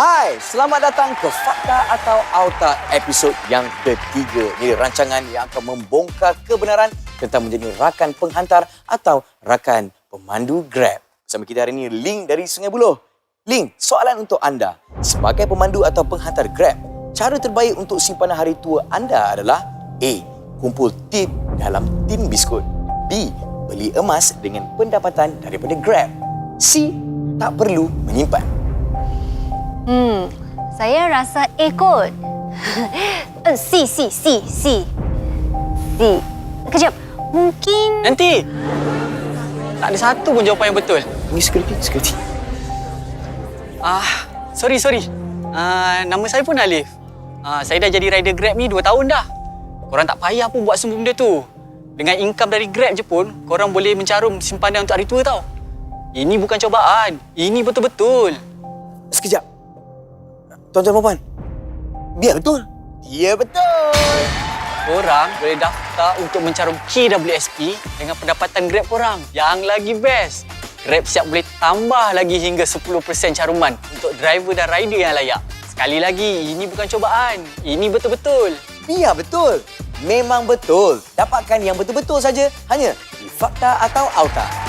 Hai, selamat datang ke Fakta atau Auta episod yang ketiga. Ini rancangan yang akan membongkar kebenaran tentang menjadi rakan penghantar atau rakan pemandu Grab. Bersama kita hari ini, Ling dari Sungai Buloh. Ling, soalan untuk anda. Sebagai pemandu atau penghantar Grab, cara terbaik untuk simpanan hari tua anda adalah A. Kumpul tip dalam tin biskut. B. Beli emas dengan pendapatan daripada Grab. C. Tak perlu menyimpan. Saya rasa A kot. C. Kejap, mungkin... Nanti. Tak ada satu pun jawapan yang betul. Ini security. Sorry. Nama saya pun Alif. Saya dah jadi rider Grab ni 2 tahun dah. Korang tak payah pun buat semua benda tu. Dengan income dari Grab je pun, korang boleh mencarum simpanan untuk hari tua tau. Ini bukan cobaan. Ini betul-betul. Sekejap. Tuan-tuan dan puan, biar betul. Ya, betul. Korang boleh daftar untuk mencarum KWSP dengan pendapatan Grab korang. Yang lagi best, Grab siap boleh tambah lagi hingga 10% caruman untuk driver dan rider yang layak. Sekali lagi, ini bukan cobaan. Ini betul-betul. Biar betul. Memang betul. Dapatkan yang betul-betul saja hanya di Fakta atau Auta.